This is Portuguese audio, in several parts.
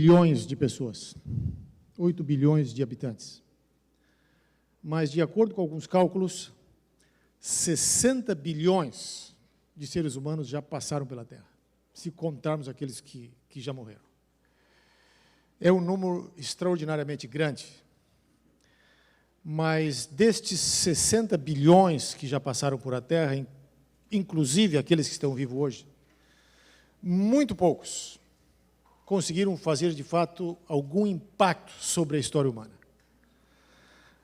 bilhões de pessoas, 8 bilhões de habitantes. Mas, de acordo com alguns cálculos, 60 bilhões de seres humanos já passaram pela Terra, se contarmos aqueles que já morreram. É um número extraordinariamente grande, mas destes 60 bilhões que já passaram por a Terra, inclusive aqueles que estão vivos hoje, muito poucos conseguiram fazer, de fato, algum impacto sobre a história humana.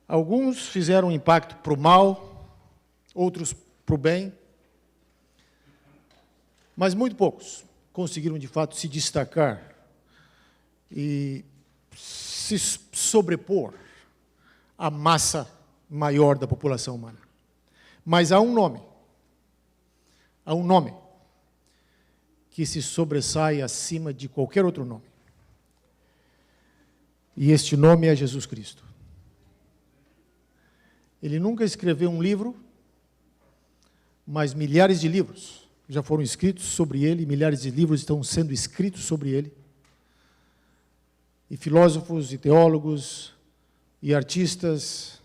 Alguns fizeram um impacto para o mal, outros para o bem, mas muito poucos conseguiram, de fato, se destacar e se sobrepor à massa maior da população humana. Mas há um nome que se sobressai acima de qualquer outro nome. E este nome é Jesus Cristo. Ele nunca escreveu um livro, mas milhares de livros já foram escritos sobre ele, milhares de livros estão sendo escritos sobre ele. E filósofos, e teólogos, e artistas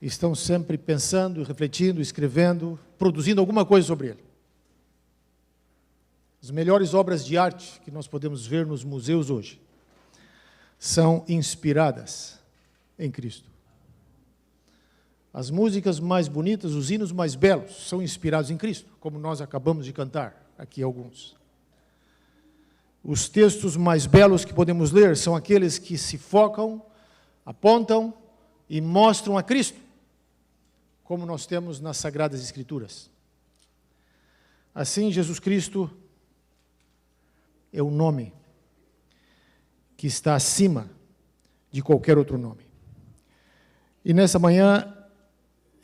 estão sempre pensando, refletindo, escrevendo, produzindo alguma coisa sobre ele. As melhores obras de arte que nós podemos ver nos museus hoje são inspiradas em Cristo. As músicas mais bonitas, os hinos mais belos, são inspirados em Cristo, como nós acabamos de cantar aqui alguns. Os textos mais belos que podemos ler são aqueles que se focam, apontam e mostram a Cristo, como nós temos nas Sagradas Escrituras. Assim, Jesus Cristo é o nome que está acima de qualquer outro nome. E nessa manhã,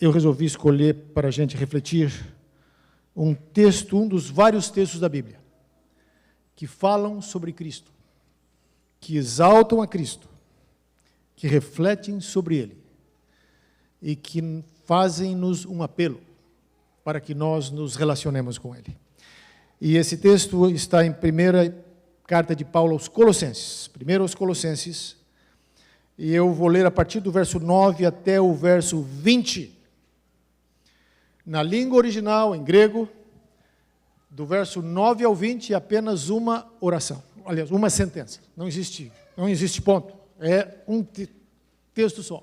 eu resolvi escolher para a gente refletir um texto, um dos vários textos da Bíblia, que falam sobre Cristo, que exaltam a Cristo, que refletem sobre Ele e que fazem-nos um apelo para que nós nos relacionemos com Ele. E esse texto está em primeira carta de Paulo aos Colossenses, primeiro aos Colossenses, e eu vou ler a partir do verso 9 até o verso 20. Na língua original, em grego, do verso 9 ao 20, é apenas uma oração, aliás, uma sentença, não existe ponto, é um texto só.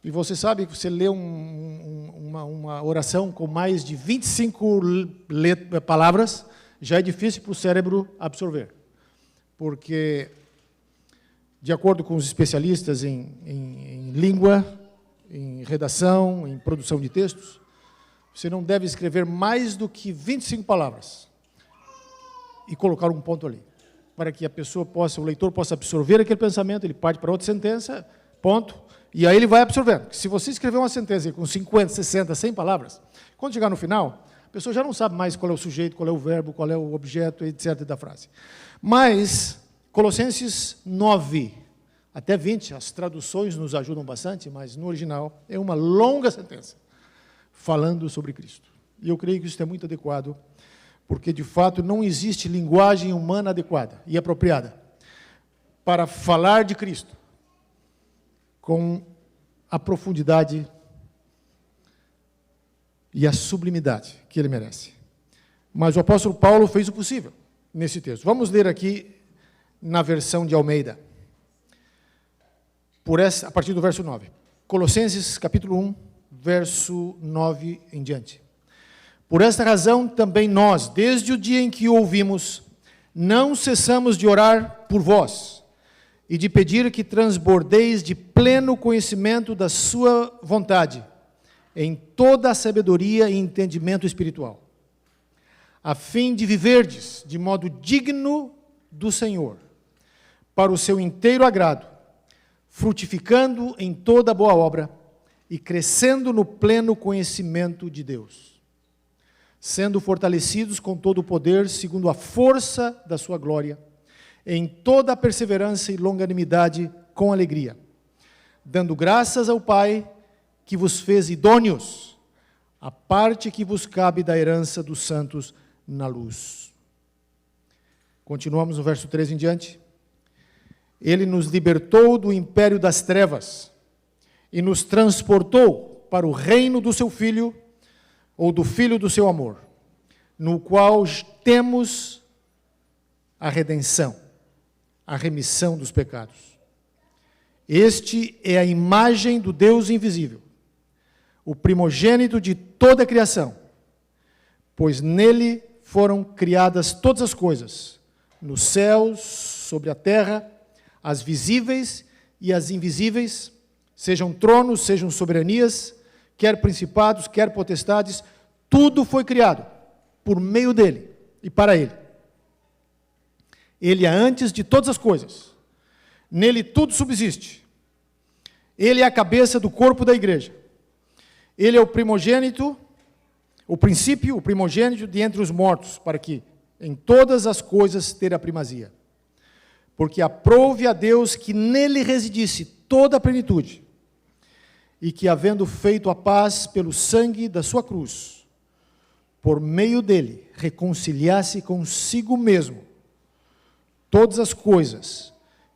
E você sabe que você lê uma oração com mais de 25 palavras, já é difícil para o cérebro absorver. Porque, de acordo com os especialistas em língua, em redação, em produção de textos, você não deve escrever mais do que 25 palavras e colocar um ponto ali, para que o leitor possa absorver aquele pensamento, ele parte para outra sentença, ponto, e aí ele vai absorvendo. Se você escrever uma sentença com 50, 60, 100 palavras, quando chegar no final, a pessoa já não sabe mais qual é o sujeito, qual é o verbo, qual é o objeto, etc. da frase. Mas, Colossenses 9 até 20, as traduções nos ajudam bastante, mas no original é uma longa sentença, falando sobre Cristo. E eu creio que isso é muito adequado, porque, de fato, não existe linguagem humana adequada e apropriada para falar de Cristo com a profundidade e a sublimidade que ele merece. Mas o apóstolo Paulo fez o possível nesse texto. Vamos ler aqui na versão de Almeida, a partir do verso 9. Colossenses, capítulo 1, verso 9 em diante. Por esta razão, também nós, desde o dia em que o ouvimos, não cessamos de orar por vós, e de pedir que transbordeis de pleno conhecimento da sua vontade, em toda a sabedoria e entendimento espiritual, a fim de viverdes de modo digno do Senhor, para o seu inteiro agrado, frutificando em toda boa obra e crescendo no pleno conhecimento de Deus, sendo fortalecidos com todo o poder, segundo a força da sua glória, em toda a perseverança e longanimidade com alegria, dando graças ao Pai que vos fez idôneos, a parte que vos cabe da herança dos santos na luz. Continuamos no verso 13 em diante. Ele nos libertou do império das trevas e nos transportou para o reino do seu Filho, ou do Filho do seu amor, no qual temos a redenção, a remissão dos pecados. Este é a imagem do Deus invisível, o primogênito de toda a criação, pois nele foram criadas todas as coisas, nos céus, sobre a terra, as visíveis e as invisíveis, sejam tronos, sejam soberanias, quer principados, quer potestades, tudo foi criado por meio dele e para ele. Ele é antes de todas as coisas. Nele tudo subsiste. Ele é a cabeça do corpo da igreja. Ele é o primogênito, o princípio, o primogênito de entre os mortos, para que em todas as coisas ter a primazia. Porque aprouve a Deus que nele residisse toda a plenitude, e que, havendo feito a paz pelo sangue da sua cruz, por meio dele, reconciliasse consigo mesmo todas as coisas,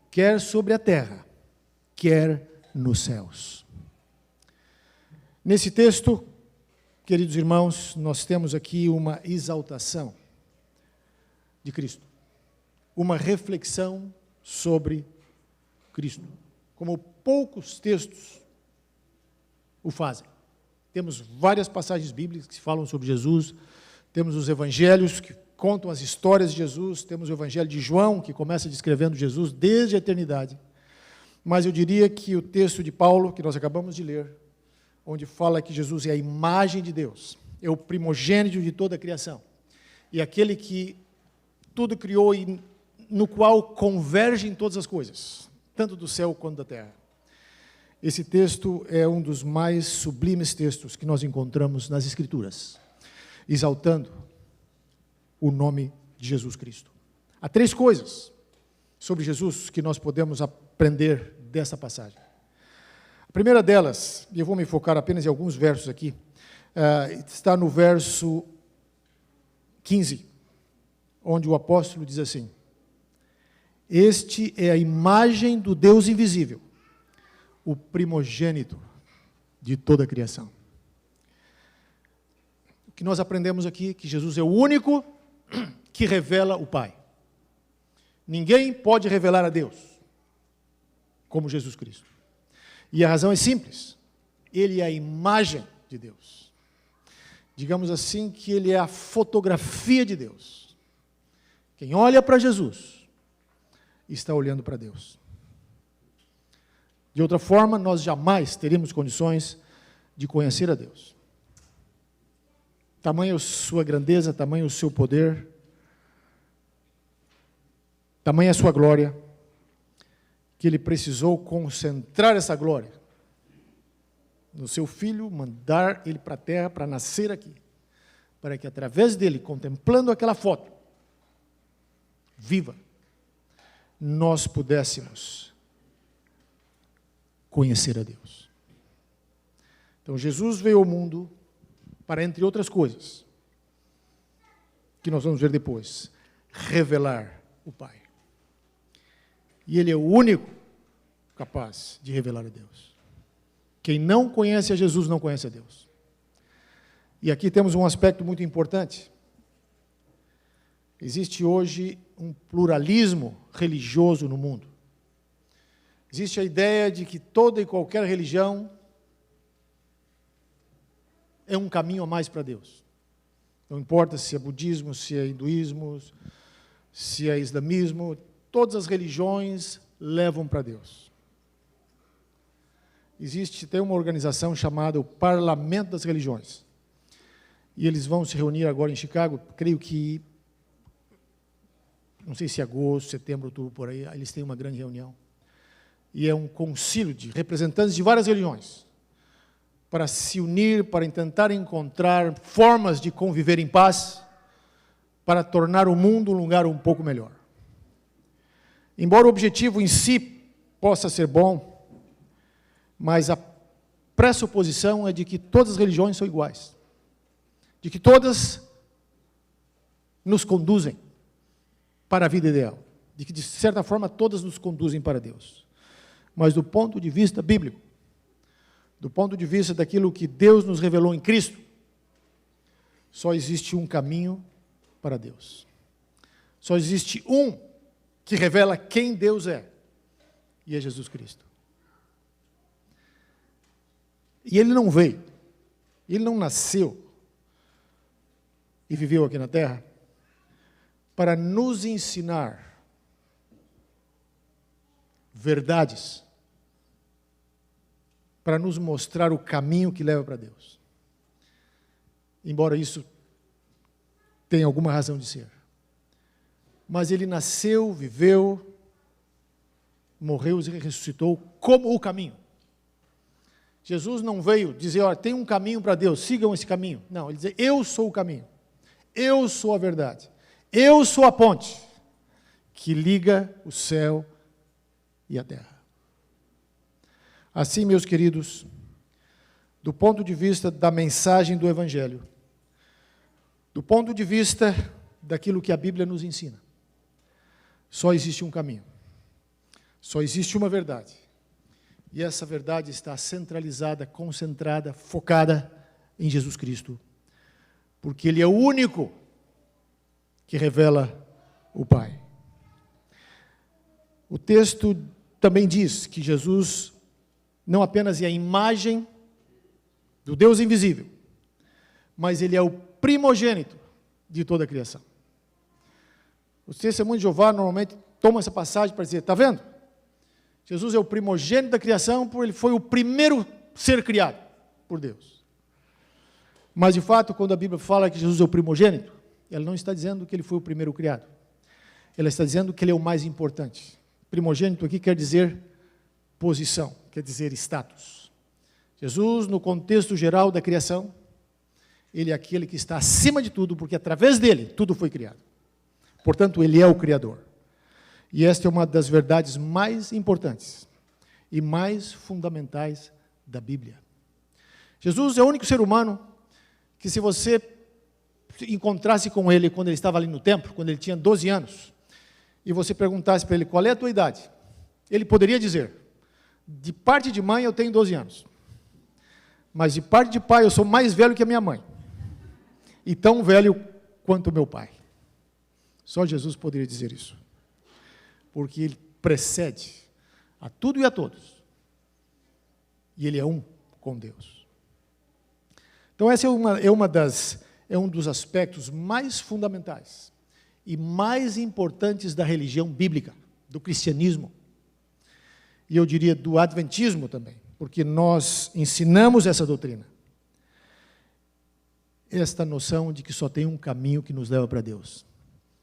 quer sobre a terra, quer nos céus. Nesse texto, queridos irmãos, nós temos aqui uma exaltação de Cristo, uma reflexão sobre Cristo, como poucos textos o fazem. Temos várias passagens bíblicas que falam sobre Jesus, temos os evangelhos que contam as histórias de Jesus, temos o evangelho de João, que começa descrevendo Jesus desde a eternidade. Mas eu diria que o texto de Paulo, que nós acabamos de ler, onde fala que Jesus é a imagem de Deus, é o primogênito de toda a criação, e aquele que tudo criou e no qual convergem todas as coisas, tanto do céu quanto da terra. Esse texto é um dos mais sublimes textos que nós encontramos nas Escrituras, exaltando o nome de Jesus Cristo. Há três coisas sobre Jesus que nós podemos aprender dessa passagem. A primeira delas, e eu vou me focar apenas em alguns versos aqui, está no verso 15, onde o apóstolo diz assim: este é a imagem do Deus invisível, o primogênito de toda a criação. O que nós aprendemos aqui é que Jesus é o único que revela o Pai. Ninguém pode revelar a Deus como Jesus Cristo. E a razão é simples. Ele é a imagem de Deus. Digamos assim que ele é a fotografia de Deus. Quem olha para Jesus está olhando para Deus. De outra forma, nós jamais teríamos condições de conhecer a Deus. Tamanha a sua grandeza, tamanho o seu poder, tamanha a sua glória, que ele precisou concentrar essa glória no seu Filho, mandar ele para a terra para nascer aqui, para que através dele, contemplando aquela foto viva, nós pudéssemos conhecer a Deus. Então Jesus veio ao mundo para, entre outras coisas, que nós vamos ver depois, revelar o Pai. E ele é o único capaz de revelar a Deus. Quem não conhece a Jesus não conhece a Deus. E aqui temos um aspecto muito importante. Existe hoje um pluralismo religioso no mundo. Existe a ideia de que toda e qualquer religião é um caminho a mais para Deus. Não importa se é budismo, se é hinduísmo, se é islamismo, todas as religiões levam para Deus. Tem uma organização chamada o Parlamento das Religiões. E eles vão se reunir agora em Chicago, creio que, não sei se é agosto, setembro, outubro, por aí, eles têm uma grande reunião. E é um concílio de representantes de várias religiões, para se unir, para tentar encontrar formas de conviver em paz, para tornar o mundo um lugar um pouco melhor. Embora o objetivo em si possa ser bom, mas a pressuposição é de que todas as religiões são iguais, de que todas nos conduzem para a vida ideal, de que, de certa forma, todas nos conduzem para Deus. Mas do ponto de vista bíblico, do ponto de vista daquilo que Deus nos revelou em Cristo, só existe um caminho para Deus. Só existe um que revela quem Deus é, e é Jesus Cristo. E Ele não veio, Ele não nasceu e viveu aqui na terra para nos ensinar verdades, para nos mostrar o caminho que leva para Deus. Embora isso tenha alguma razão de ser. Mas Ele nasceu, viveu, morreu e ressuscitou como o caminho. Jesus não veio dizer, olha, tem um caminho para Deus, sigam esse caminho. Não, Ele diz, eu sou o caminho, eu sou a verdade, eu sou a ponte que liga o céu e a terra. Assim, meus queridos, do ponto de vista da mensagem do Evangelho, do ponto de vista daquilo que a Bíblia nos ensina, só existe um caminho, só existe uma verdade. E essa verdade está centralizada, concentrada, focada em Jesus Cristo, porque Ele é o único que revela o Pai. O texto também diz que Jesus não apenas é a imagem do Deus invisível, mas Ele é o primogênito de toda a criação. Os testemunhos de Jeová normalmente tomam essa passagem para dizer, está vendo? Jesus é o primogênito da criação, porque Ele foi o primeiro ser criado por Deus. Mas, de fato, quando a Bíblia fala que Jesus é o primogênito, ela não está dizendo que Ele foi o primeiro criado. Ela está dizendo que Ele é o mais importante. Primogênito aqui quer dizer posição, quer dizer status. Jesus, no contexto geral da criação, Ele é aquele que está acima de tudo, porque através dele tudo foi criado. Portanto, Ele é o Criador. E esta é uma das verdades mais importantes e mais fundamentais da Bíblia. Jesus é o único ser humano que, se você encontrasse com Ele quando Ele estava ali no templo, quando Ele tinha 12 anos, e você perguntasse para Ele, qual é a tua idade? Ele poderia dizer, de parte de mãe eu tenho 12 anos, mas de parte de pai eu sou mais velho que a minha mãe, e tão velho quanto meu pai. Só Jesus poderia dizer isso, porque Ele precede a tudo e a todos, e Ele é um com Deus. Então essa é um dos aspectos mais fundamentais e mais importantes da religião bíblica, do cristianismo, e eu diria do adventismo também, porque nós ensinamos essa doutrina. Esta noção de que só tem um caminho que nos leva para Deus.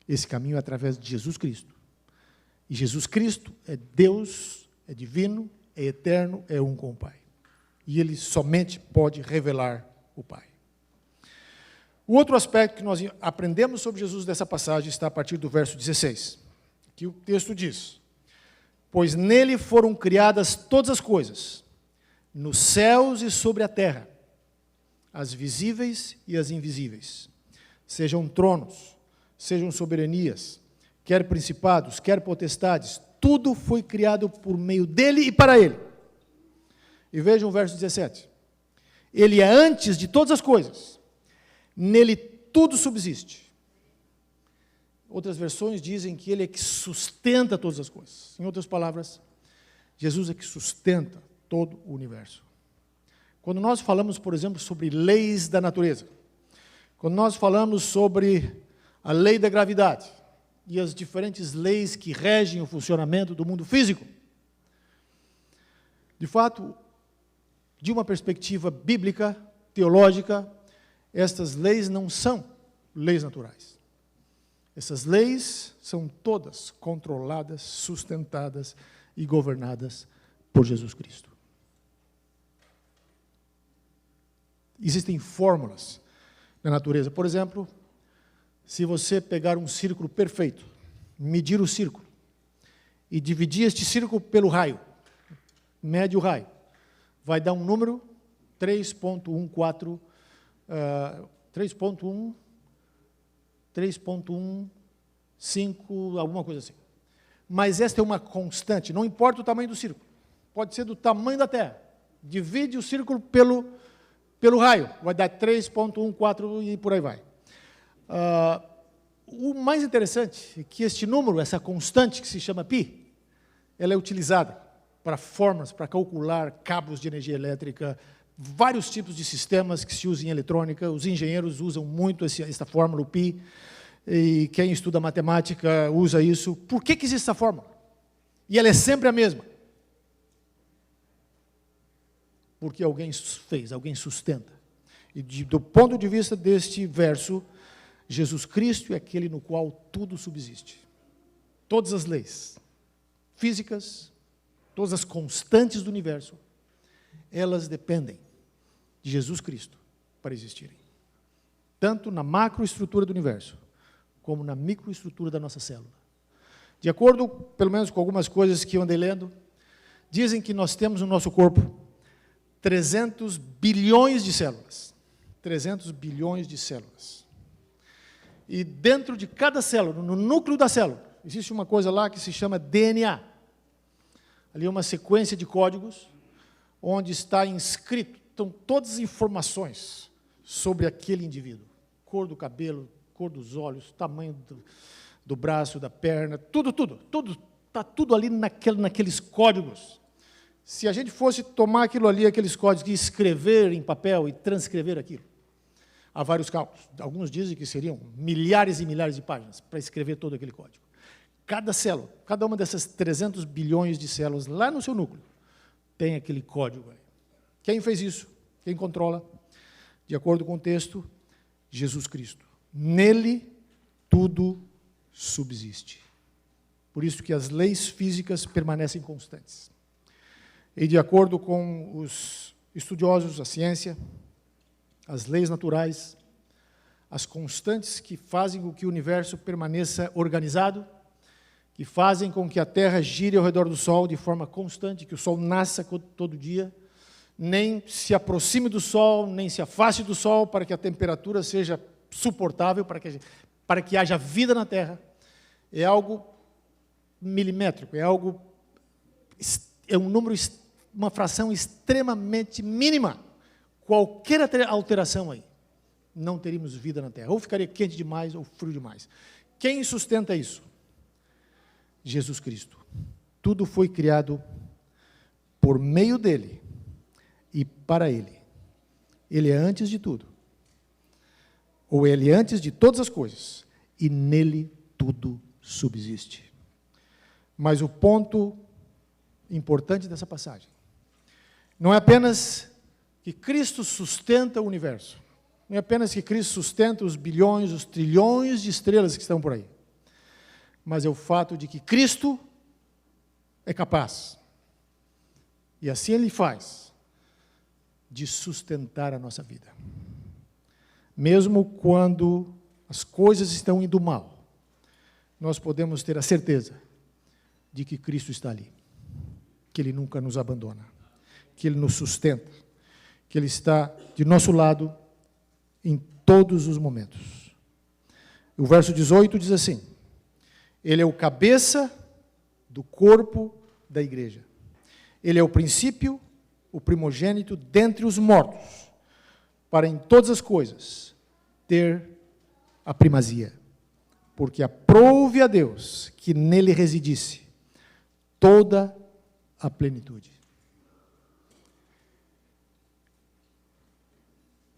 Esse caminho é através de Jesus Cristo. E Jesus Cristo é Deus, é divino, é eterno, é um com o Pai. E Ele somente pode revelar o Pai. O outro aspecto que nós aprendemos sobre Jesus dessa passagem está a partir do verso 16, que o texto diz, pois nele foram criadas todas as coisas, nos céus e sobre a terra, as visíveis e as invisíveis, sejam tronos, sejam soberanias, quer principados, quer potestades, tudo foi criado por meio dele e para ele. E vejam o verso 17. Ele é antes de todas as coisas, nele tudo subsiste. Outras versões dizem que Ele é que sustenta todas as coisas. Em outras palavras, Jesus é que sustenta todo o universo. Quando nós falamos, por exemplo, sobre leis da natureza, quando nós falamos sobre a lei da gravidade e as diferentes leis que regem o funcionamento do mundo físico, de fato, de uma perspectiva bíblica, teológica, estas leis não são leis naturais. Essas leis são todas controladas, sustentadas e governadas por Jesus Cristo. Existem fórmulas na natureza. Por exemplo, se você pegar um círculo perfeito, medir o círculo e dividir este círculo pelo raio, mede o raio, vai dar um número 3.14, 3.1 5, alguma coisa assim. Mas esta é uma constante, não importa o tamanho do círculo. Pode ser do tamanho da Terra. Divide o círculo pelo raio, vai dar 3,14 e por aí vai. O mais interessante é que este número, essa constante que se chama π, ela é utilizada para formas, para calcular cabos de energia elétrica, vários tipos de sistemas que se usam em eletrônica. Os engenheiros usam muito essa fórmula, o π, e quem estuda matemática usa isso. Por que existe essa fórmula? E ela é sempre a mesma. Porque alguém fez, alguém sustenta. E do ponto de vista deste verso, Jesus Cristo é aquele no qual tudo subsiste. Todas as leis físicas, todas as constantes do universo, elas dependem de Jesus Cristo para existirem. Tanto na macroestrutura do universo, como na microestrutura da nossa célula. De acordo, pelo menos com algumas coisas que eu andei lendo, dizem que nós temos no nosso corpo 300 bilhões de células. 300 bilhões de células. E dentro de cada célula, no núcleo da célula, existe uma coisa lá que se chama DNA. Ali é uma sequência de códigos, onde está inscrito, estão todas as informações sobre aquele indivíduo. Cor do cabelo, cor dos olhos, tamanho do braço, da perna, tudo, está tudo ali naqueles códigos. Se a gente fosse tomar aquilo ali, aqueles códigos, e escrever em papel e transcrever aquilo, há vários cálculos. Alguns dizem que seriam milhares e milhares de páginas para escrever todo aquele código. Cada célula, cada uma dessas 300 bilhões de células lá no seu núcleo, tem aquele código aí. Quem fez isso? Quem controla? De acordo com o texto, Jesus Cristo. Nele, tudo subsiste. Por isso que as leis físicas permanecem constantes. E de acordo com os estudiosos, a ciência, as leis naturais, as constantes que fazem com que o universo permaneça organizado, que fazem com que a Terra gire ao redor do Sol de forma constante, que o Sol nasça todo dia, nem se aproxime do Sol, nem se afaste do Sol, para que a temperatura seja suportável, para que haja vida na Terra, é algo milimétrico, é um número, uma fração extremamente mínima. Qualquer alteração aí, não teríamos vida na Terra. Ou ficaria quente demais, ou frio demais. Quem sustenta isso? Jesus Cristo. Tudo foi criado por meio dele e para ele. Ele é antes de tudo. Ou ele é antes de todas as coisas. E nele tudo subsiste. Mas o ponto importante dessa passagem não é apenas que Cristo sustenta o universo. Não é apenas que Cristo sustenta os bilhões, os trilhões de estrelas que estão por aí. Mas é o fato de que Cristo é capaz, e assim Ele faz, de sustentar a nossa vida. Mesmo quando as coisas estão indo mal, nós podemos ter a certeza de que Cristo está ali, que Ele nunca nos abandona, que Ele nos sustenta, que Ele está de nosso lado em todos os momentos. O verso 18 diz assim: Ele é o cabeça do corpo da igreja. Ele é o princípio, o primogênito dentre os mortos, para em todas as coisas ter a primazia. Porque aprouve a Deus que nele residisse toda a plenitude.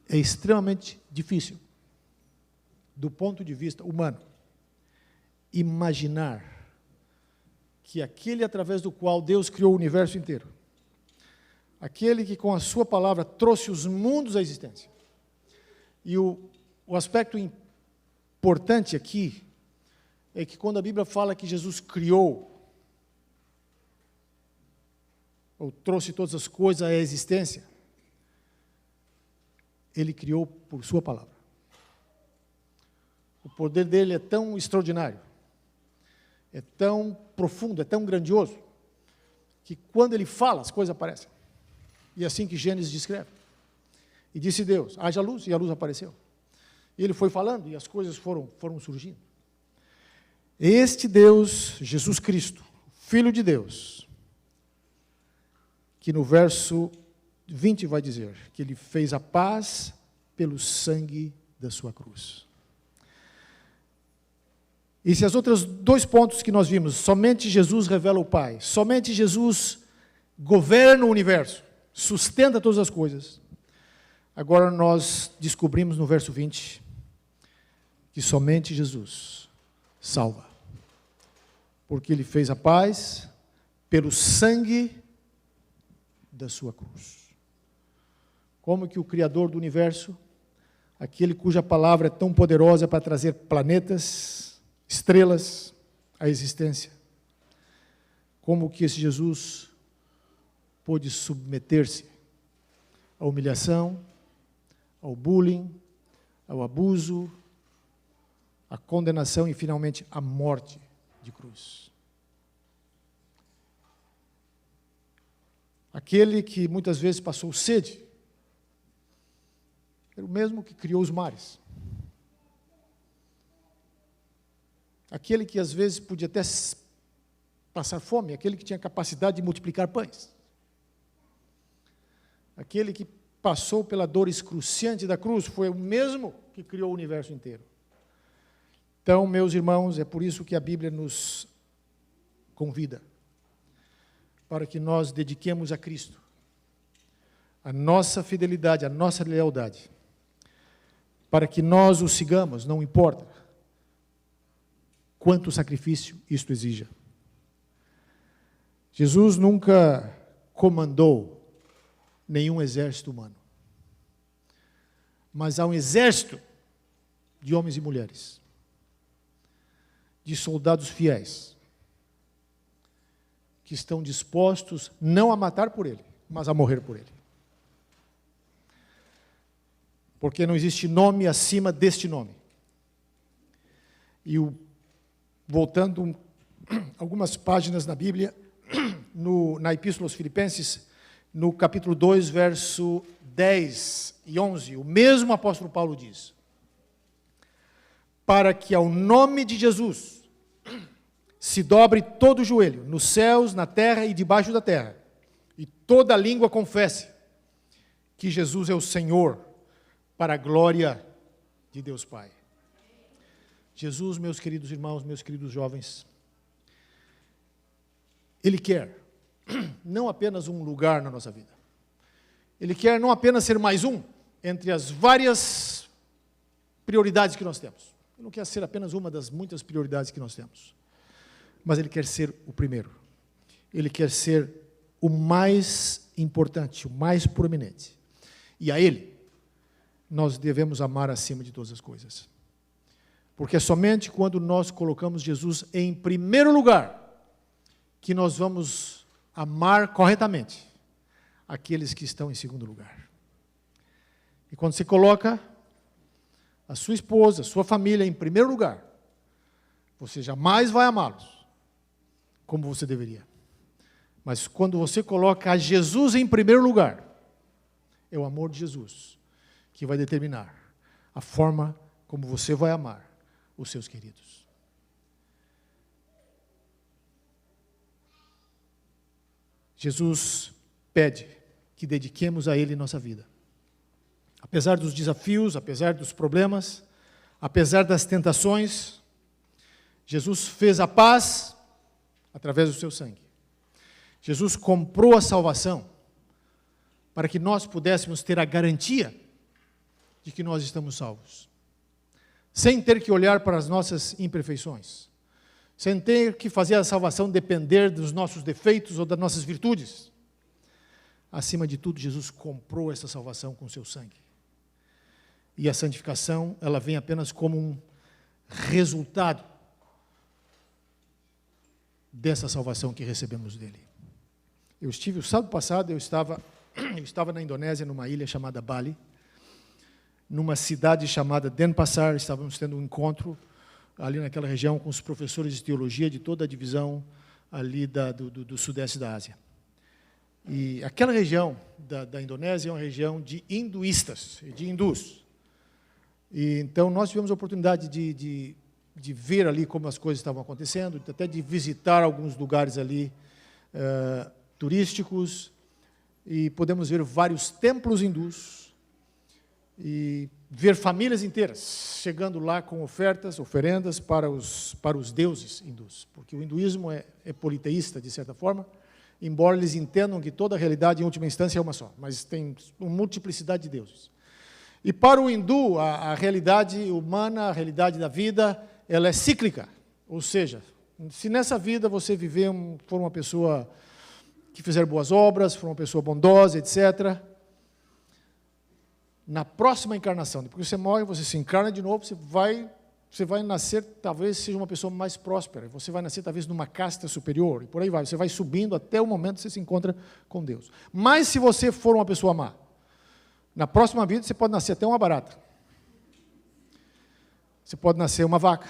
É extremamente difícil, do ponto de vista humano, imaginar que aquele através do qual Deus criou o universo inteiro, aquele que com a sua palavra trouxe os mundos à existência, e o aspecto importante aqui é que quando a Bíblia fala que Jesus criou, ou trouxe todas as coisas à existência, Ele criou por sua palavra. O poder dele é tão extraordinário, é tão profundo, é tão grandioso, que quando ele fala, as coisas aparecem. E é assim que Gênesis descreve. E disse Deus, haja luz, e a luz apareceu. E ele foi falando, e as coisas foram surgindo. Este Deus, Jesus Cristo, Filho de Deus, que no verso 20 vai dizer que Ele fez a paz pelo sangue da sua cruz. E se os outros dois pontos que nós vimos, somente Jesus revela o Pai, somente Jesus governa o universo, sustenta todas as coisas. Agora nós descobrimos no verso 20 que somente Jesus salva, porque Ele fez a paz pelo sangue da sua cruz. Como que o Criador do universo, aquele cuja palavra é tão poderosa para trazer planetas, estrelas à existência, como que esse Jesus pôde submeter-se à humilhação, ao bullying, ao abuso, à condenação e finalmente à morte de cruz. Aquele que muitas vezes passou sede, era o mesmo que criou os mares. Aquele que às vezes podia até passar fome, aquele que tinha capacidade de multiplicar pães. Aquele que passou pela dor excruciante da cruz, foi o mesmo que criou o universo inteiro. Então, meus irmãos, é por isso que a Bíblia nos convida para que nós dediquemos a Cristo a nossa fidelidade, a nossa lealdade, para que nós o sigamos, não importa quanto sacrifício isto exija. Jesus nunca comandou nenhum exército humano, mas há um exército de homens e mulheres, de soldados fiéis, que estão dispostos não a matar por Ele, mas a morrer por Ele. Porque não existe nome acima deste nome. E voltando algumas páginas na Bíblia, na Epístola aos Filipenses, no capítulo 2, verso 10 e 11, o mesmo apóstolo Paulo diz: para que ao nome de Jesus se dobre todo o joelho, nos céus, na terra e debaixo da terra, e toda língua confesse que Jesus é o Senhor, para a glória de Deus Pai. Jesus, meus queridos irmãos, meus queridos jovens, Ele quer não apenas um lugar na nossa vida. Ele quer não apenas ser mais um entre as várias prioridades que nós temos. Ele não quer ser apenas uma das muitas prioridades que nós temos. Mas Ele quer ser o primeiro. Ele quer ser o mais importante, o mais proeminente. E a Ele nós devemos amar acima de todas as coisas. Porque é somente quando nós colocamos Jesus em primeiro lugar que nós vamos amar corretamente aqueles que estão em segundo lugar. E quando você coloca a sua esposa, a sua família em primeiro lugar, você jamais vai amá-los como você deveria. Mas quando você coloca a Jesus em primeiro lugar, é o amor de Jesus que vai determinar a forma como você vai amar os seus queridos. Jesus pede que dediquemos a Ele nossa vida. Apesar dos desafios, apesar dos problemas, apesar das tentações, Jesus fez a paz através do seu sangue. Jesus comprou a salvação para que nós pudéssemos ter a garantia de que nós estamos salvos, sem ter que olhar para as nossas imperfeições, sem ter que fazer a salvação depender dos nossos defeitos ou das nossas virtudes. Acima de tudo, Jesus comprou essa salvação com o seu sangue. E a santificação, ela vem apenas como um resultado dessa salvação que recebemos dele. O sábado passado, eu estava na Indonésia, numa ilha chamada Bali, numa cidade chamada Denpasar. Estávamos tendo um encontro ali naquela região com os professores de teologia de toda a divisão ali do sudeste da Ásia. E aquela região da Indonésia é uma região de hinduístas, de hindus. E então nós tivemos a oportunidade de de ver ali como as coisas estavam acontecendo, até de visitar alguns lugares ali turísticos, e podemos ver vários templos hindus, e ver famílias inteiras chegando lá com oferendas para os deuses hindus, porque o hinduísmo é politeísta, de certa forma, embora eles entendam que toda a realidade, em última instância, é uma só, mas tem uma multiplicidade de deuses. E para o hindu, a realidade humana, a realidade da vida, ela é cíclica, ou seja, se nessa vida você for uma pessoa que fizer boas obras, for uma pessoa bondosa, etc., na próxima encarnação, depois que você morre, você se encarna de novo, você vai nascer, talvez seja uma pessoa mais próspera, você vai nascer talvez numa casta superior, e por aí vai, você vai subindo até o momento que você se encontra com Deus. Mas se você for uma pessoa má, na próxima vida você pode nascer até uma barata. Você pode nascer uma vaca,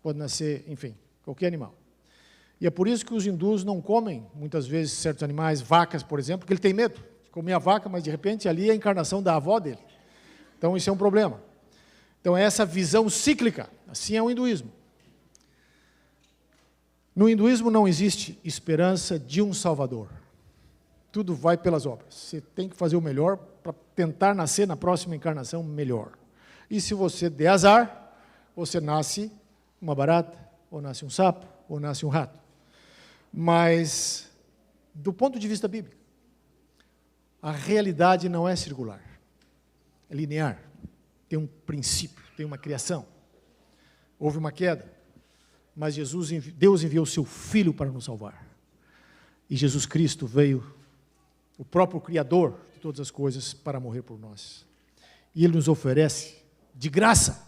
pode nascer, enfim, qualquer animal. E é por isso que os hindus não comem, muitas vezes, certos animais, vacas, por exemplo, porque ele tem medo de comer a vaca, mas de repente ali é a encarnação da avó dele. Então isso é um problema. Então é essa visão cíclica, assim é o hinduísmo. No hinduísmo não existe esperança de um salvador. Tudo vai pelas obras. Você tem que fazer o melhor para tentar nascer na próxima encarnação melhor. E se você der azar, você nasce uma barata, ou nasce um sapo, ou nasce um rato. Mas, do ponto de vista bíblico, a realidade não é circular, é linear. Tem um princípio, tem uma criação. Houve uma queda, mas Deus enviou o seu Filho para nos salvar. E Jesus Cristo veio, o próprio Criador de todas as coisas, para morrer por nós. E Ele nos oferece, de graça,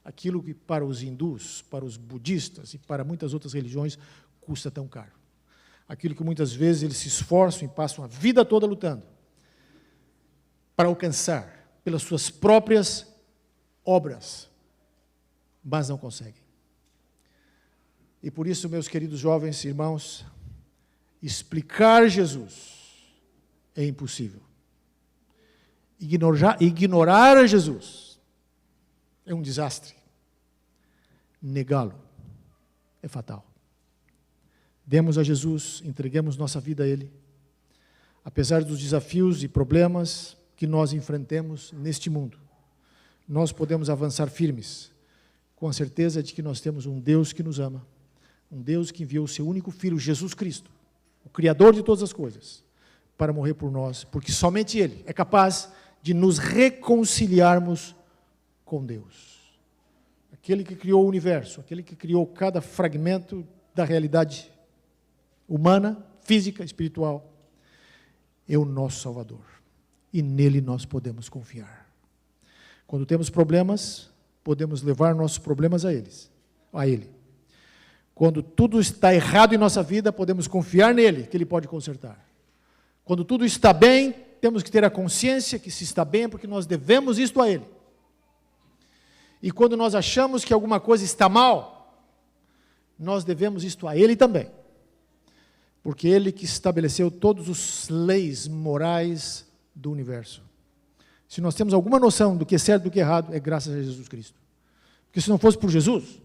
aquilo que para os hindus, para os budistas e para muitas outras religiões custa tão caro. Aquilo que muitas vezes eles se esforçam e passam a vida toda lutando para alcançar pelas suas próprias obras, mas não conseguem. E por isso, meus queridos jovens irmãos, explicar Jesus é impossível. Ignorar Jesus é um desastre. Negá-lo é fatal. Demos a Jesus, entreguemos nossa vida a Ele. Apesar dos desafios e problemas que nós enfrentemos neste mundo, nós podemos avançar firmes, com a certeza de que nós temos um Deus que nos ama, um Deus que enviou o seu único Filho, Jesus Cristo, o Criador de todas as coisas, para morrer por nós, porque somente Ele é capaz de nos reconciliarmos com Deus. Aquele que criou o universo, aquele que criou cada fragmento da realidade humana, física, espiritual, é o nosso Salvador. E nele nós podemos confiar. Quando temos problemas, podemos levar nossos problemas a Ele. Quando tudo está errado em nossa vida, podemos confiar nele, que Ele pode consertar. Quando tudo está bem, temos que ter a consciência que se está bem é porque nós devemos isto a Ele. E quando nós achamos que alguma coisa está mal, nós devemos isto a Ele também. Porque Ele que estabeleceu todas as leis morais do universo. Se nós temos alguma noção do que é certo e do que é errado, é graças a Jesus Cristo. Porque se não fosse por Jesus,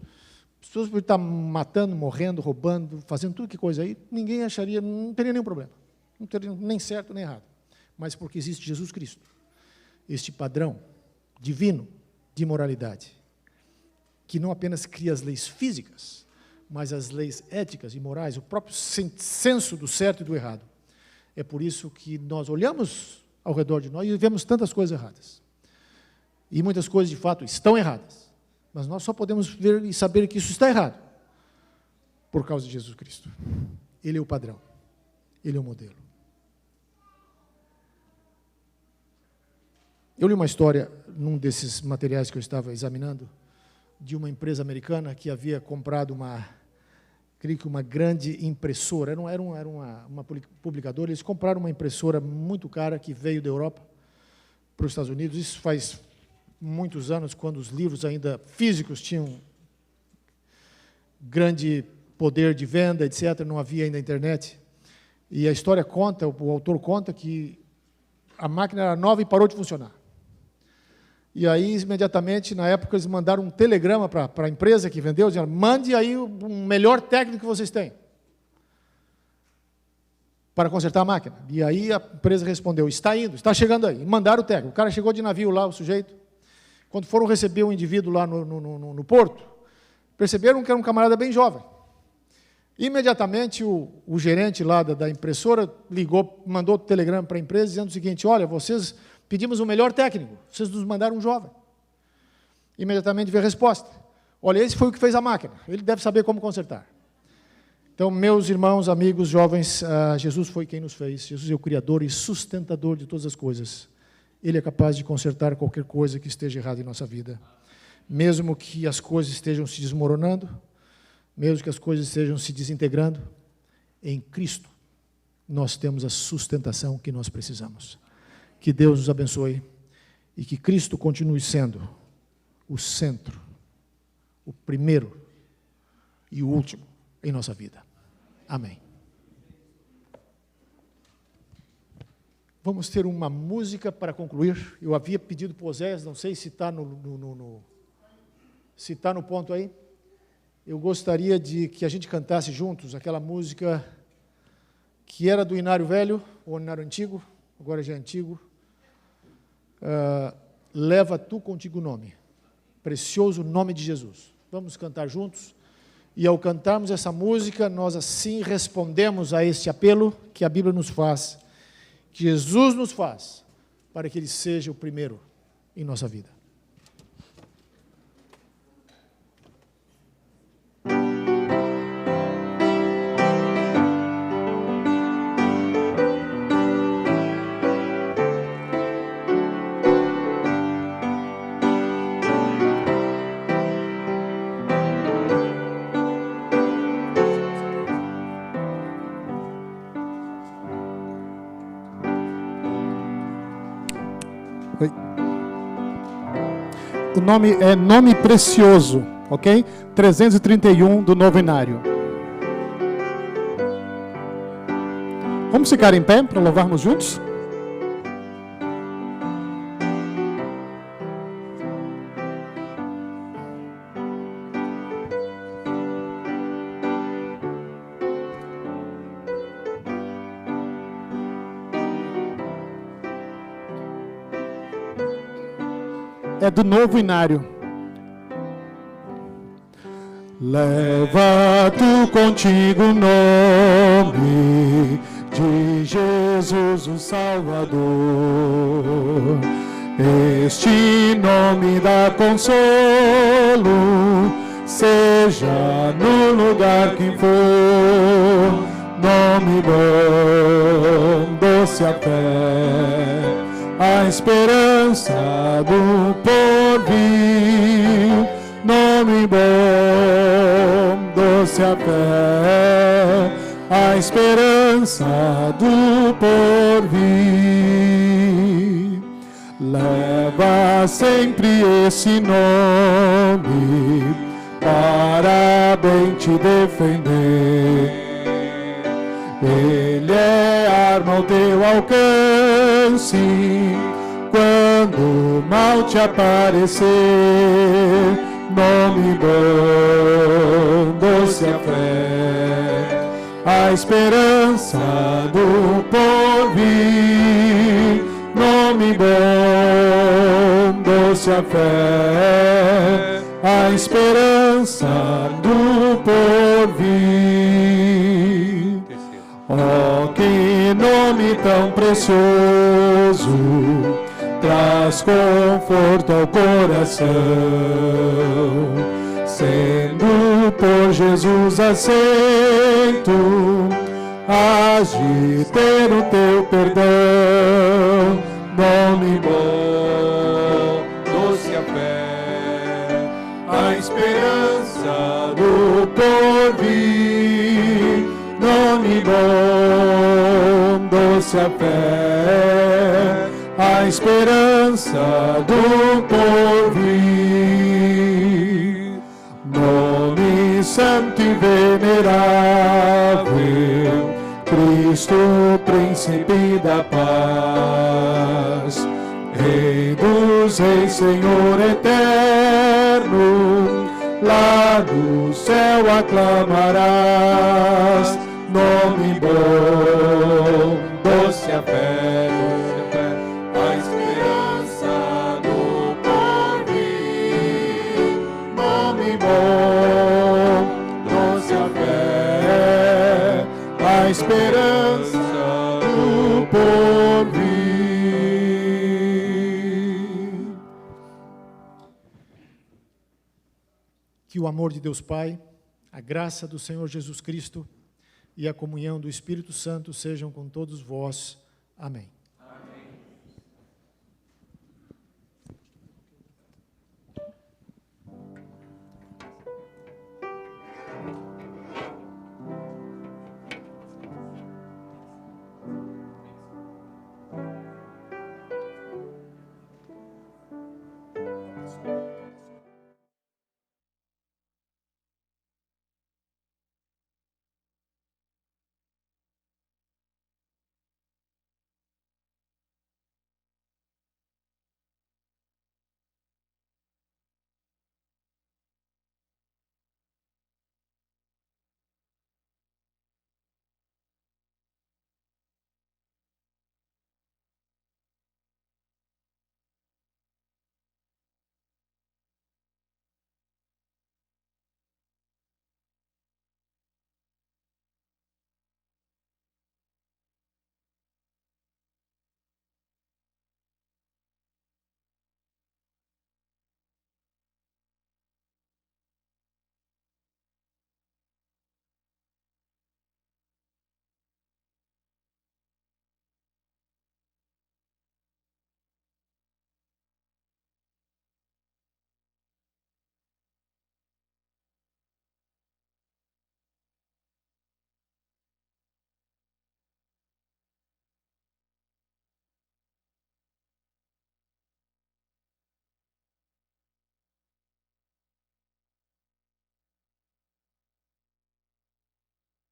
as pessoas poderiam estar matando, morrendo, roubando, fazendo tudo que coisa aí, ninguém acharia, não teria nenhum problema. Não teria nem certo nem errado. Mas porque existe Jesus Cristo, este padrão divino de moralidade, que não apenas cria as leis físicas, mas as leis éticas e morais, o próprio senso do certo e do errado. É por isso que nós olhamos ao redor de nós e vemos tantas coisas erradas. E muitas coisas, de fato, estão erradas. Mas nós só podemos ver e saber que isso está errado por causa de Jesus Cristo. Ele é o padrão. Ele é o modelo. Eu li uma história, num desses materiais que eu estava examinando, de uma empresa americana que havia comprado creio que uma grande impressora. Era uma publicadora. Eles compraram uma impressora muito cara que veio da Europa para os Estados Unidos. Isso faz muitos anos, quando os livros ainda físicos tinham grande poder de venda, etc. Não havia ainda internet. E a história conta, o autor conta que a máquina era nova e parou de funcionar. E aí, imediatamente, na época, eles mandaram um telegrama para a empresa que vendeu, dizendo, mande aí o melhor técnico que vocês têm para consertar a máquina. E aí a empresa respondeu, está indo, está chegando aí. E mandaram o técnico. O cara chegou de navio lá, o sujeito. Quando foram receber o indivíduo lá no porto, perceberam que era um camarada bem jovem. Imediatamente o gerente lá da impressora ligou, mandou o telegrama para a empresa dizendo o seguinte, olha, vocês pedimos o melhor técnico, vocês nos mandaram um jovem. Imediatamente veio a resposta. Olha, esse foi o que fez a máquina, ele deve saber como consertar. Então, meus irmãos, amigos, jovens, Jesus foi quem nos fez. Jesus é o Criador e sustentador de todas as coisas. Ele é capaz de consertar qualquer coisa que esteja errada em nossa vida. Mesmo que as coisas estejam se desmoronando, mesmo que as coisas estejam se desintegrando, em Cristo nós temos a sustentação que nós precisamos. Que Deus nos abençoe e que Cristo continue sendo o centro, o primeiro e o último em nossa vida. Amém. Vamos ter uma música para concluir. Eu havia pedido para o Oséias, não sei se está se está no ponto aí. Eu gostaria de que a gente cantasse juntos aquela música que era do Inário Velho, ou Inário Antigo, agora já é antigo. Leva tu contigo o nome, precioso nome de Jesus. Vamos cantar juntos. E ao cantarmos essa música, nós assim respondemos a este apelo que a Bíblia nos faz, que Jesus nos faz, para que Ele seja o primeiro em nossa vida. O nome é Nome Precioso, ok? 331 do Novo Inário. Vamos ficar em pé para louvarmos juntos? É do Novo Inário. Leva tu contigo o nome de Jesus o Salvador. Este nome dá consolo, seja no lugar que for. Nome bom, doce a fé, a esperança do porvir. Nome bom, doce a fé, a esperança do porvir. Leva sempre esse nome para bem te defender. Ele é arma ao teu alcance quando o mal te aparecer. Nome bom, doce a fé, a esperança do porvir. Nome bom, doce a fé, a esperança do porvir. Oh, que nome tão precioso, traz conforto ao coração, sendo por Jesus aceito, hás de ter o teu perdão. Nome bom, doce a fé, a esperança do porvir. Nome bom, doce a fé, a esperança do porvir. Nome santo e venerável, Cristo, príncipe da paz. Rei dos reis, Senhor eterno, lá no céu aclamarás. Nome bom, doce a fé, a esperança do porvir. Nome bom, doce a fé, a esperança do porvir. Que o amor de Deus Pai, a graça do Senhor Jesus Cristo e a comunhão do Espírito Santo sejam com todos vós. Amém.